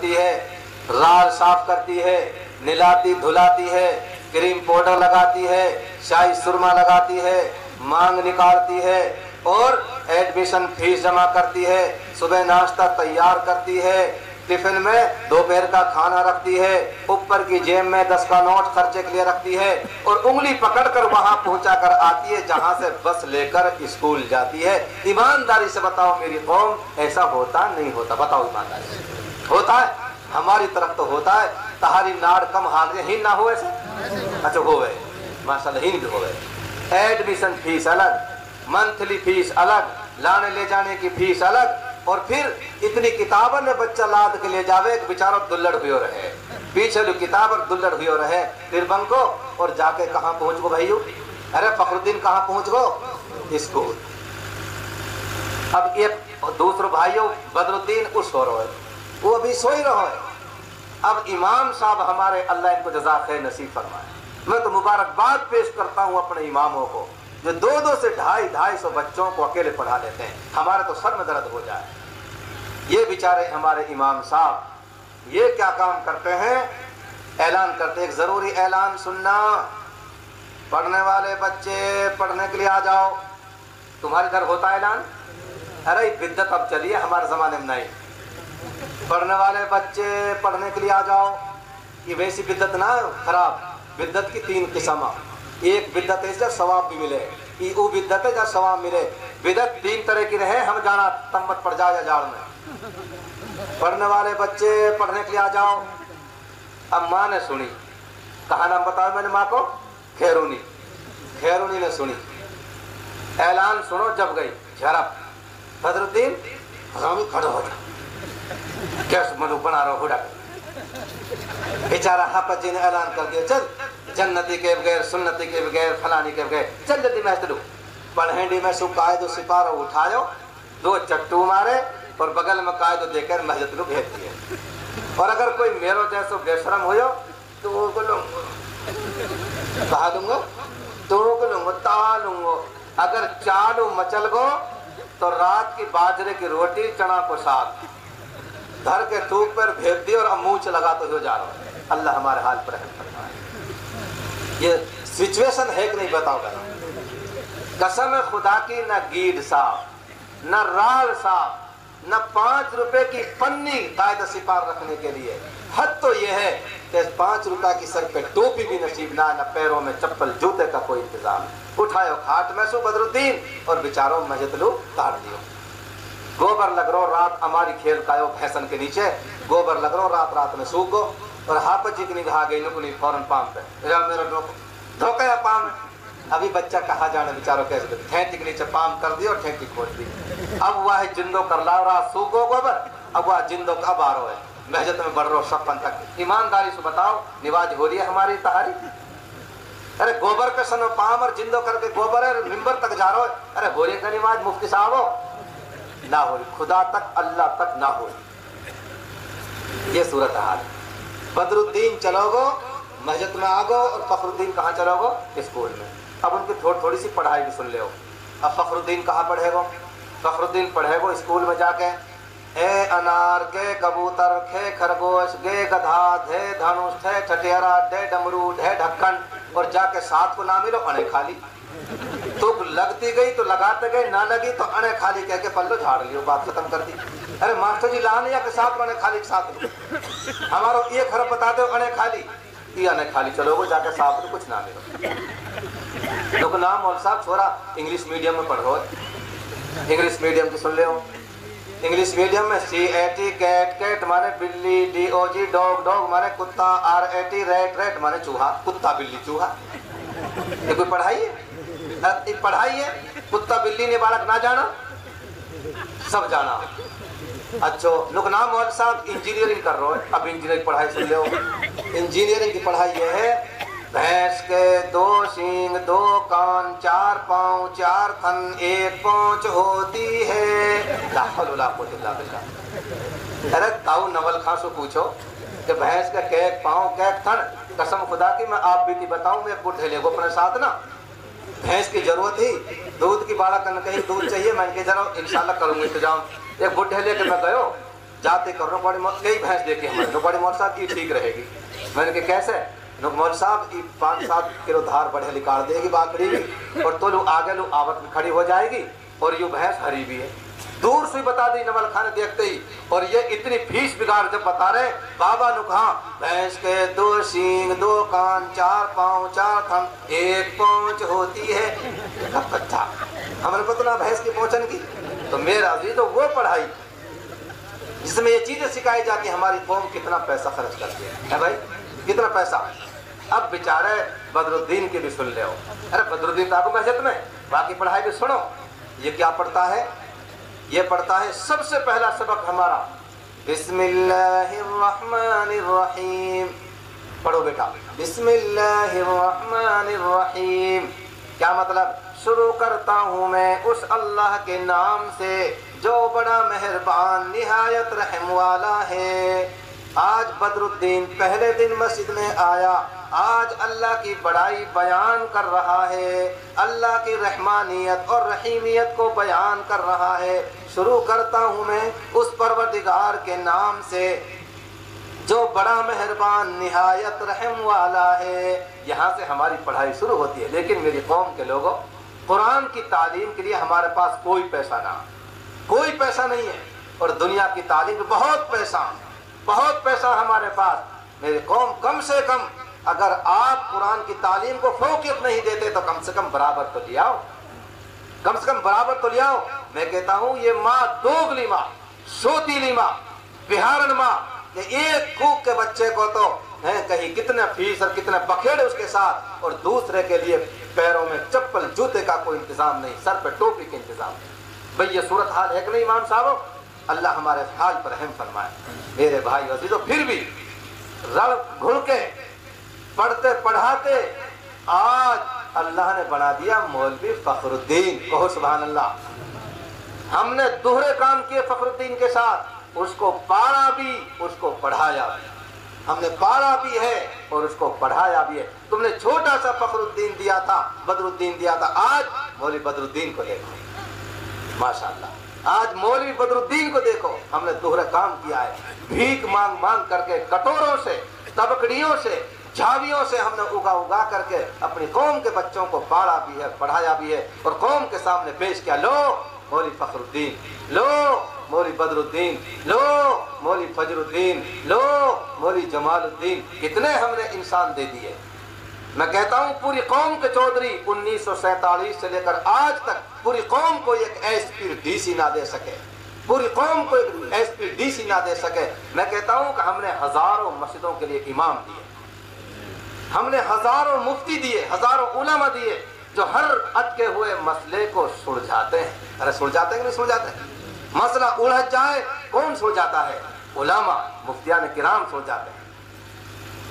करती है, राल साफ करती है, निलाती धुलाती है, क्रीम पाउडर लगाती है, शाही सुरमा लगाती है, मांग निकालती है और एडमिशन फीस जमा करती है, सुबह नाश्ता तैयार करती है, टिफिन में दोपहर का खाना रखती है, ऊपर की जेब में 10 का नोट खर्चे के लिए रखती है और उंगली पकड़कर वहां पहुंचा कर आती है जहां से बस लेकर स्कूल जाती है। ईमानदारी से बताओ मेरी कौम, ऐसा होता नहीं होता? बताओ ईमानदारी से। होता है? हमारी तरफ तो होता है। तहारी नाड़ कम हाल ही ना हो ऐसे? अच्छा हो गए, माशाल्लाह ही नहीं हो गए। एडमिशन फीस अलग, मंथली फीस अलग, लाने ले जाने की फीस अलग, और फिर इतनी किताबों में बच्चा लाद के ले जावे एक बेचारा दुल्लड़ हुए रहे, पीछे जो किताब और दुल्लड़ हुए रहे, फिर बंको और जाके कहाँ पहुंच गो भाइयों? अरे फखरुद्दीन कहाँ पहुंच गो? स्कूल। अब एक दूसरो भाइयों बदरुद्दीन उस सो रहे, वो अभी सो ही रहो है। अब इमाम साहब हमारे, अल्लाह इनको जज़ा खैर नसीब फरमाए। मैं तो मुबारकबाद पेश करता हूँ अपने इमामों को जो 200 से 250 बच्चों को अकेले पढ़ा लेते हैं। हमारे तो सर में दर्द हो जाए। ये बेचारे हमारे इमाम साहब ये क्या काम करते हैं? ऐलान करते, एक जरूरी ऐलान सुनना, पढ़ने वाले बच्चे पढ़ने के लिए आ जाओ। तुम्हारे घर होता है ऐलान? अरे बिद्दत अब चलिए, हमारे जमाने में नहीं। पढ़ने वाले बच्चे पढ़ने के लिए आ जाओ। ये वैसी बिद्दत ना खराब, बिद्दत की 3 किस्म। एक बिद्दत है जब सवाब भी मिले, वो बिद्दत है जब सवाब मिले। बिद्दत 3 तरह की रहे, हम जाना तम्मत पड़ जाए जाड़ में। पढ़ने वाले बच्चे पढ़ने के लिए आ जाओ। अब माँ ने सुनी, कहा नाम बताओ मैंने माँ को? खैरूनी। खैरूनी ने सुनी, ऐलान सुनो, जब गई झरप, बदरुद्दीन खड़ो हो जा, क्या मनु बना रहा हो? बेचारा हाफिज जी ने ऐलान कर दिया, चल जन्नती के बगैर, सुन्नती के बगैर, फलानी के बगैर, चल जल्दी मैं चलू। पढ़ेंडी में सु कायदो सिपारो उठायो, 2 चट्टू मारे और बगल में कायदो देकर मस्जिद को भेज दिए। और अगर कोई मेरो जैसो बेशरम हो तो वो को लूंगो, कहा दूंगा तो को लूंगो, ता लूंगो। अगर चालू मचल गो तो रात की बाजरे की रोटी चना को साग धर के थूक पर भेज दी और मुंह से लगा तो हो जा रहा है। अल्लाह हमारे हाल पर रहम फरमाए। ये सिचुएशन है कि नहीं बताओ? कसम खुदा की, न गीड साफ, न राल साफ, न 5 रुपए की पन्नी कायदा सिपार रखने के लिए। हद तो यह है कि 5 रुपए की सर पे टोपी भी नसीब ना, न पैरों में चप्पल जूते का कोई इंतजाम। उठायो खाट में सो बदरुद्दीन और बेचारों मस्जिद लो काट दियो। गोबर लग रो रात हमारी खेल कायो भैंसन के नीचे, गोबर लग रो रात रात में सूख गो। और हाफिज जी की निगाह गई नुकनी फौरन पाम पे, मेरा धोखा पाम। अभी बच्चा कहाँ जाने बेचारों, कैसे ठेठी के नीचे पाम कर दी और ठेठी खोल दी। अब वह जिंदो कर ला रात सूखो गोबर, अब वह जिंदो कब आ रहा है महजत में बढ़ रो सपन तक। ईमानदारी से बताओ निवाज हो रही है हमारी तहारी? अरे गोबर के सन पाम और जिंदो करके गोबर है मिंबर तक जा रहा है। अरे हो रही का निवाज मुफ्ती साहब हो ना हो, खुदा तक अल्लाह तक ना हो। ये सूरत हाल। बदरुद्दीन चलोगो मस्जिद में आगो और फखरुद्दीन कहाँ चलोगो? स्कूल में। अब उनकी थोड़ी सी पढ़ाई भी सुन ले। अब फखरुद्दीन कहाँ पढ़ेगो? फखरुद्दीन पढ़ेगो स्कूल में जाके ए अनार, गे कबूतर, खे खरगोश, गे गधा, धे धनुष, थे ठठेरा, डे डमरू, ढे ढक्कन, और जाके 7 को ना मिलो अने खाली। तो लगती गई तो लगाते गए, ना लगी तो अने खाली कह के पल्लो झाड़ लियो, बात खत्म कर दी। अरे मास्टर जी लाने या के साथ अने खाली के साथ हमारो ये खरब बता दो अने खाली, ये अने खाली चलोगो जाके साथ में कुछ ना मिलो। तो नाम मौल साहब छोरा इंग्लिश मीडियम में पढ़ रहा है, इंग्लिश मीडियम की सुन ले। इंग्लिश मीडियम में CAT कैट कैट माने बिल्ली, DOG डॉग डॉग माने कुत्ता, RAT रेट रेट माने चूहा, कुत्ता बिल्ली चूहा। ये कोई पढ़ाई है? पढ़ाई है? कुत्ता बिल्ली ने बालक ना जाना, सब जाना। अच्छा नुकनाम मौल साहब इंजीनियरिंग कर रहे हो। अब इंजीनियरिंग पढ़ाई सुन लो। इंजीनियरिंग की पढ़ाई यह है भैंस के 2 सींग, 2 कान, 4 पाँव, 4 थन, 1 पहुंच होती है। अरे ताऊ नवल खां से पूछो कि भैंस का कैक पाँव कैक थन। कसम खुदा की मैं आप बीती बताऊं, मैं बुढ़े ले गो अपने साथ ना, भैंस की जरूरत ही दूध की बाड़ा करने कहीं दूध चाहिए, मैं इनके जरा इंशाल्लाह करूंगा इंतजाम। एक बुढ़े लेके मैं गयो जाते करो बड़ी कई भैंस देखे हमारे बड़ी मौल साहब की ठीक रहेगी। मैंने कहा कैसे? मौल साहब 5-7 किलो धार बढ़िया निकाल देगी बाकड़ी भी, और तो लोग आगे लोग आवत में खड़ी हो जाएगी, और ये भैंस हरी भी है। दूर से बता दी नवल खान देखते ही, और ये इतनी फीस बिगाड़ जब बता रहे बाबा नु कहा भैंस के 2 सींग 2 कान 4 पाँव 4 थम 1 पहुंच होती है। कच्चा हमारे पता ना भैंस की पहुंचन की। तो मेरा जी तो वो पढ़ाई जिसमें ये चीजें सिखाई जाती, हमारी कौम कितना पैसा खर्च करती है भाई, कितना पैसा। अब बेचारे बदरुद्दीन की भी सुन ले। अरे बदरुद्दीन आपको मस्जिद में, बाकी पढ़ाई भी सुनो। ये क्या पढ़ता है? ये पढ़ता है सबसे पहला सबक हमारा बिस्मिल्लाहिर्रहमानिर्रहीम। पढ़ो बेटा, बिस्मिल्लाहिर्रहमानिर्रहीम। क्या मतलब? शुरू करता हूँ मैं उस अल्लाह के नाम से जो बड़ा मेहरबान निहायत रहम वाला है। आज बदरुद्दीन पहले दिन मस्जिद में आया, आज अल्लाह की बड़ाई बयान कर रहा है, अल्लाह की रहमानियत और रहीमियत को बयान कर रहा है। शुरू करता हूँ मैं उस परवरदिगार के नाम से जो बड़ा मेहरबान निहायत रहम वाला है। यहाँ से हमारी पढ़ाई शुरू होती है। लेकिन मेरी कौम के लोगों, कुरान की तालीम के लिए हमारे पास कोई पैसा ना, कोई पैसा नहीं है, और दुनिया की तालीम में बहुत पैसा हमारे पास। मेरी कौम, कम से कम अगर आप कुरान की तालीम को फोकियत नहीं देते तो कम से कम बराबर तो ले आओ, कम से कम बराबर तो ले आओ। मैं कहता हूँ ये माँ दोगली माँ, सोतीली माँ, बिहारन माँ, ये एक कूक के बच्चे को तो है कहीं कितने फीस और कितने बखेड़े उसके साथ, और दूसरे के लिए पैरों में चप्पल जूते का कोई इंतजाम नहीं, सर पे टोपी के इंतजाम नहीं। भाई ये सूरत हाल है कि नहीं इमाम साहब? अल्लाह हमारे हाल पर रहम फरमाए। मेरे भाई अजीजों, फिर भी रल घुल के पढ़ते पढ़ाते आज अल्लाह ने बना दिया मौलवी फखरुद्दीन। कहो सुभान अल्लाह। हमने दोहरे काम किए फखरुद्दीन के साथ, उसको पाला भी, उसको पढ़ाया भी। हमने पाला भी है और उसको पढ़ाया भी है। तुमने छोटा सा फखरुद्दीन दिया था, बदरुद्दीन दिया था, आज मौलवी बदरुद्दीन को देखो माशाअल्लाह। आज मौलवी बदरुद्दीन को देखो। हमने दोहरा काम किया है, भीख मांग मांग करके, कटोरों से, तबकड़ियों से, झावियों से हमने उगा करके अपनी कौम के बच्चों को पाला भी है, पढ़ाया भी है, और कौम के सामने पेश किया। लो मौलवी फखरुद्दीन, लो मौलवी बदरुद्दीन, लो मौलवी फजरुद्दीन, लो मौलवी जमालुद्दीन। कितने हमने इंसान दे दिए। मैं कहता हूँ पूरी कौम के चौधरी 1947 से लेकर आज तक पूरी कौम को एक एसपी-डीसी ना दे सके, पूरी कौम को एक एसपी-डीसी ना दे सके। मैं कहता हूँ कि हमने हजारों मस्जिदों के लिए इमाम दिए, हमने हजारों मुफ्ती दिए, हजारों उलमा दिए, जो हर अटके हुए मसले को सुलझाते हैं। अरे सुलझाते हैं कि नहीं सुलझाते? मसला उलझ जाए कौन सुलझाता है? उलमा, मुफ्तियान किराम सुलझाते हैं।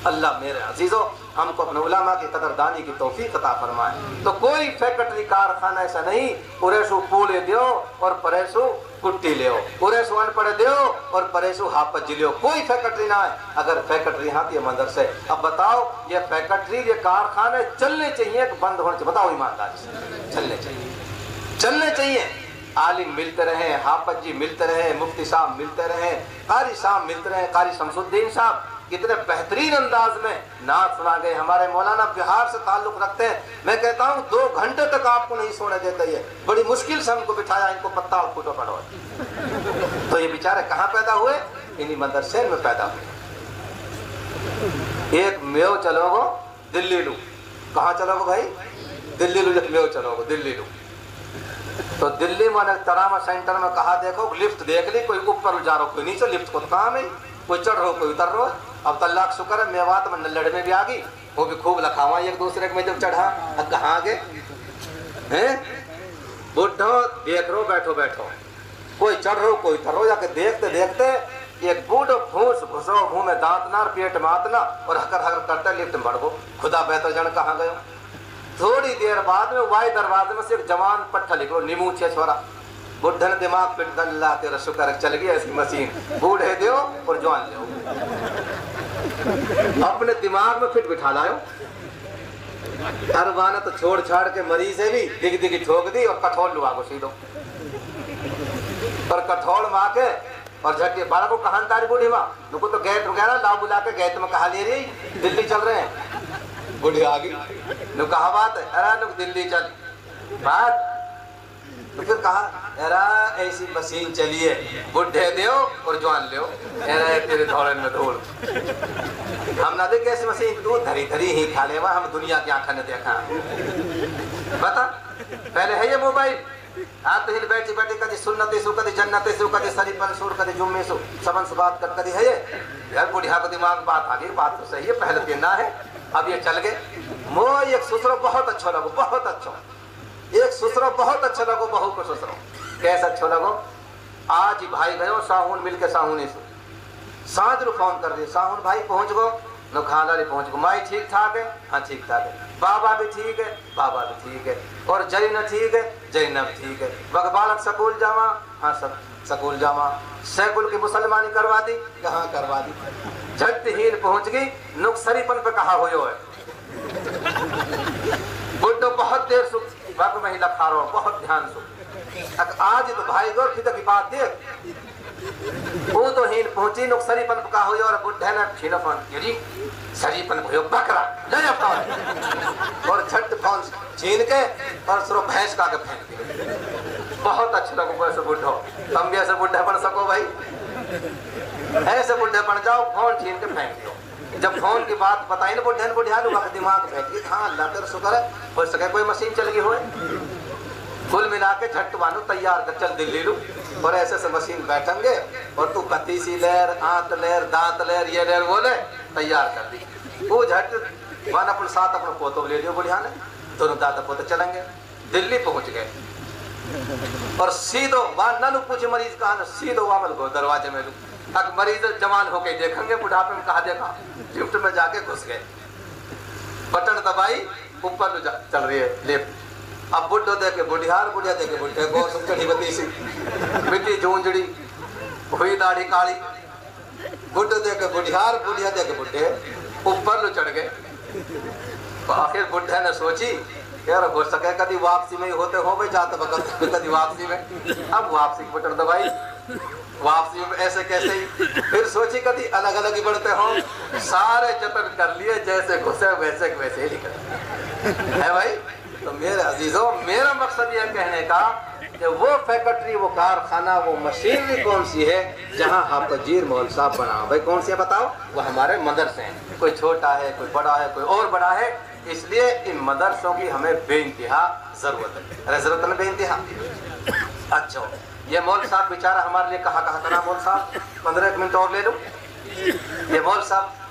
अल्लाह मेरे अजीजों हमको अपने उलमा की कदरदानी की तौफीक अता फरमाए। तो कोई फैक्ट्री कारखाना ऐसा नहीं उरेसु पूले दियो और परेसु कुट्टी ले, उरेसु अनपढ़ दियो और परेसु हापत जिलियो। कोई फैक्ट्री ना है। अगर फैक्ट्री हाथी है मंदिर से, अब बताओ ये फैक्ट्री, ये कारखाने चलने चाहिए कि बंद होने चाहिए? बताओ ईमानदारी से। चलने चाहिए, चलने चाहिए। आलिम मिलते रहे, हाफज जी मिलते रहे, मुफ्ती साहब मिलते रहे, कारी साहब मिलते रहे। कारी शमसुद्दीन साहब कितने बेहतरीन अंदाज में नात सुना गए। हमारे मौलाना बिहार से ताल्लुक रखते हैं। मैं कहता हूँ 2 घंटे तक आपको नहीं सोने देते। ये बड़ी मुश्किल से हमको बिठाया, इनको पत्ता और फूटो पड़ो। तो ये बेचारे कहाँ पैदा हुए? इन्हीं मदरसे में पैदा हुए। एक मेव चलोगो दिल्ली लू, कहाँ चलोगो भाई? दिल्ली लू। मेव चलोगो दिल्ली लू। तो दिल्ली में तरामा सेंटर में कहा देखो लिफ्ट देख ली, कोई ऊपर जा रहा, कोई नीचे, लिफ्ट को तो कहाँ में, कोई चढ़ रहा कोई उतर रहा। अब तो अल्लाह का शुक्र है मेवात में नल्लड़ में भी आ गई, वो भी खूब लखावा एक दूसरे में जब चढ़ा। अब कहाँ गए हैं? बुढ़ो देख रो, बैठो बैठो, कोई चढ़ रो कोई उतर रो। जाके देखते देखते एक बूढ़ो फूस घुसो, मुंह में दांत ना, पेट मातना, और हकर हकर करते लिफ्ट में बढ़ गो। खुदा बेहतर जन कहाँ गयो। थोड़ी देर बाद में वाई दरवाजे में से एक जवान पट्टा निकलो, नीमू छे छोरा। बुढ़न दिमाग पिट दल्ला तेरा शुक्र चल गया ऐसी मशीन। बूढ़े दो और जवान ले, अपने दिमाग में फिट बिठा लायो। अरबाना तो छोड़ छाड़ के मरीज है भी दिग दिगी ठोक दी और कठोल लुआ को सीधो, और कठोल माँ के और झटके बारह को कहां तारी बूढ़ी माँ नुको तो गैट वगैरह लाओ बुला के गैट में कहा ले रही दिल्ली चल रहे हैं। बूढ़ी आ गई नु कहा बात है अरे नुक दिल्ली चल बात तो फिर कहा अरे ऐसी मशीन चलिए बुढ़े दो और जवान ले अरे तेरे धौलन में धूल हम ना देखे ऐसी मशीन तू धरी धरी ही खा ले हम दुनिया की आंखा ने देखा बता पहले है ये मोबाइल आप तो हिल बैठी बैठी कभी सुन्नते सु कभी जन्नते सु कभी सरीपन सुर कभी जुम्मे सु सबन से बात कर कभी है ये यार बुढ़िया को दिमाग बात आ गई बात तो सही है पहले दिन ना है अब ये चल गए मो एक ससुरो बहुत अच्छा लगो बहुत अच्छा एक ससुरो बहुत अच्छा लगो बहू को ससुरो कैसा अच्छा लगो आज ही भाई गयो साहुन मिलके साहुनी से सांझ रू फोन कर दिए साहुन भाई पहुंच गो न खाला रे पहुंच गो माई ठीक ठाक है हाँ ठीक ठाक है बाबा भी ठीक है बाबा भी ठीक है और जैन ठीक है जैनब ठीक है बग बालक सकूल जावा हाँ सब सकूल जावा सैकुल की मुसलमानी करवा दी कहाँ करवा दी झट हीन पहुंच गई नुकसरीपन पे कहा हुई है बुड्ढो बहुत देर सुख बाबू में ही लखा रहा बहुत ध्यान सुख आज तो भाई गौर फिर की बात देख वो तो हीन पहुंची नुक सरीपन का हुई और बुढ़े ने छीनफन यदि सरीपन भयो बकरा ले अपना और झट फोन छीन के और सिर्फ भैंस का के फेंक दिया बहुत अच्छा लगो वैसे बुढ़ो तुम भी ऐसे बुढ़े बन सको भाई ऐसे बुढ़े बन जाओ फोन छीन के फेंक दो जब फोन की बात बताई ना बुढ़े बुढ़िया लोग दिमाग बैठ गई हाँ अल्लाह तेरा शुक्र है हो सके कोई मशीन चल गई हो कुल मिला के झट बानो तैयार कर चल दिल्ली लू और ऐसे से मशीन बैठेंगे और तू पतीसी लेर आंत लेर दांत लेर ये लेर वो ले तैयार कर दी वो झट वन अपन साथ अपना पोतो ले लियो बुढ़िया ने दोनों दादा पोते चलेंगे दिल्ली पहुंच गए और सीधो वहां ननु पूछे मरीज कहा सीधो वामल को दरवाजे में लू अब मरीज जवान होके देखेंगे बुढ़ापे में कहा देखा लिफ्ट में जाके घुस गए बटन दबाई ऊपर चल रही है लिफ्ट अब बुढ़ो देखे बुढ़ियार बुढ़िया देखे बुढ़े गौर सब चढ़ी बती सी मिट्टी जूंजड़ी हुई दाढ़ी काली बुढ़ो देखे बुढ़ियार बुढ़िया देखे बुढ़े ऊपर लो चढ़ गए तो आखिर बुढ़े ने सोची यार हो सके कभी वापसी में ही होते हो भाई जाते वक्त कभी वापसी में अब वापसी की बटन दबाई वापसी में ऐसे कैसे ही फिर सोची कभी अलग अलग ही बढ़ते हो सारे जतन कर लिए जैसे घुसे वैसे वैसे ही निकल है भाई। तो मेरे अजीजों मेरा मकसद यह कहने का कि वो फैक्ट्री वो कारखाना वो मशीनरी कौन सी है जहां हाफिज मौल साहब बना भाई कौन सी है बताओ वो हमारे मदरसे हैं कोई छोटा है कोई बड़ा है कोई और बड़ा है इसलिए इन मदरसों की हमें बेइंतहा जरूरत है अरे जरूरत है बेइंतहा। अच्छा ये मौल साहब बेचारा हमारे लिए कहा करा मौल साहब 15 मिनट और ले लो ये मौल साहब